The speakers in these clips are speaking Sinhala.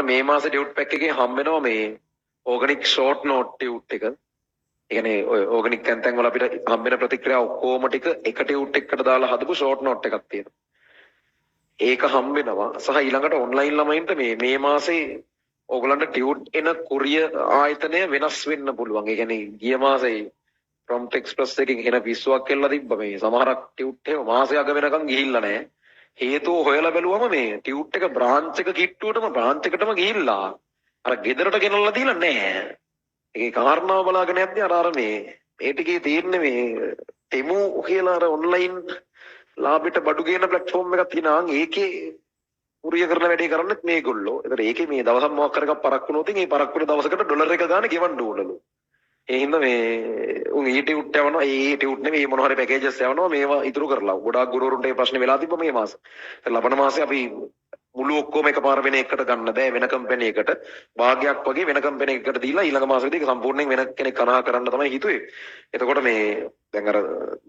මේ මාසේ ටියුට් පැක් එකේ හම්බ වෙනවා මේ ඕගනික් ෂෝට් නෝට් ටියුට් එක. ඒ කියන්නේ ඔය ඕගනික් කැන්තෙන් වල අපිට හම්බ වෙන ප්‍රතික්‍රියා ඔක්කොම ටික එක ටියුට් එකකට දාලා හදපු ෂෝට් නෝට් එකක් තියෙනවා. ඒක හම්බ වෙනවා සහ ඊළඟට ඔන්ලයින් ළමයින්ට මේ මාසේ ඕගලන්ට ටියුට් එන කුරිය ආයතනය වෙනස් වෙන්න පුළුවන්. ඒ කියන්නේ ගිය මාසේ ප්‍රොම්ප්ට් එක්ස්ප්‍රස් එකකින් එන පිස්සුවක් එල්ල තිබ්බ මේ සමහරක් ටියුට් එහෙම මාසයක් වෙනකන් ගිහිල්ලා නැහැ. හේතුව හොයලා බැලුවම මේ ටියුට් එක බ්‍රාන්ච් එක කිට්ටුවටම බ්‍රාන්ච් එකටම ගිහිල්ලා අර ගෙදරට ගෙනල්ලා දීලා නැහැ. ඒකේ කාරණාව බලාගෙන යද්දී අර මේ ටිකේ තියෙන්නේ මේ තෙමු කියලා අර ඔන්ලයින් ලාභෙට බඩු ගේන ප්ලැට්ෆෝම් එකක් තියෙනවා. ඒකේ කුරිය කරන වැඩේ කරන්නත් මේගොල්ලෝ. ඒතර ඒකේ මේ දවසක් මොකක් කරක පරක්කු වුණොත් ඒ පරක්කුට දවසකට ඩොලර් එක ගන්න ගෙවන්න ඕනලු. ඒ හින්දා මේ උන් ඊටියුට් යවනවා. ඊටියුට් නෙමෙයි මොන හරි පැකේජස් යවනවා. මේවා ඉතුරු කරලා. ගොඩාක් ගුරුවරුන්ට මේ ප්‍රශ්නේ වෙලා තිබ්බ මේ මාස. ලබන මාසේ අපි මුළු ඔක්කොම එකපාර වෙන එකකට ගන්න බෑ. වෙන කම්පැනි එකට භාගයක් වගේ වෙන කම්පැනි එකකට දීලා ඊළඟ මාසෙදී ඒක සම්පූර්ණයෙන් වෙන කෙනෙක් කනහා කරන්න තමයි හිතුවේ. එතකොට මේ දැන් අර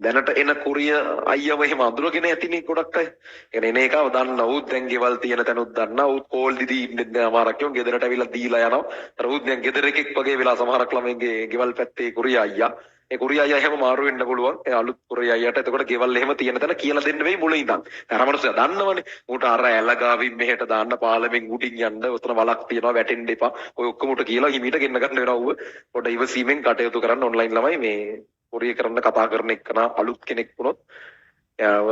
දැනට එන කුරිය අයියව එහෙම අඳුරගෙන ඇතිනේ ගොඩක් අය. يعني එන එකව දන්න උත් දැන් ගෙවල් තියෙන තැනුත් දන්න උත් කෝල් දීදී ඉන්නේ අමාරක් යෝන් ගෙදරට ඇවිල්ලා දීලා යනවා. අර උත් දැන් ගෙදර එකෙක් වගේ වෙලා සමහරක් ළමයින්ගේ ගෙවල් පැත්තේ කුරිය අයියා. ඒ කුරිය අයියා එහෙම මාරු වෙන්න පුළුවන්. ඒ අලුත් කුරිය අයියාට එතකොට ගෙවල් එහෙම තියෙන තැන කියලා දෙන්න වෙයි මුලින් ඉඳන්. අර මනුස්සයා දන්නවනේ. ඌට අර ඇලගාවින් මෙහෙට දාන්න පාලමෙන් උඩින් යන්න උතන වලක් තියෙනවා වැටෙන්න එපා. ඔය ඔක්කොම උට කියලා හිමීට ගෙන්න ගන්න වෙනවා ඌ. පොඩ ඉවසීමෙන් කටයුතු කරන්න ඔන්ලයින් ළමයි මේ කුරිය කරන්න කතා කරන එකන අලුත් කෙනෙක් වුණොත් එයාව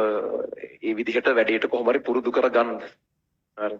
ඒ විදිහට වැඩේට කොහොම හරි පුරුදු කරගන්න. හරි.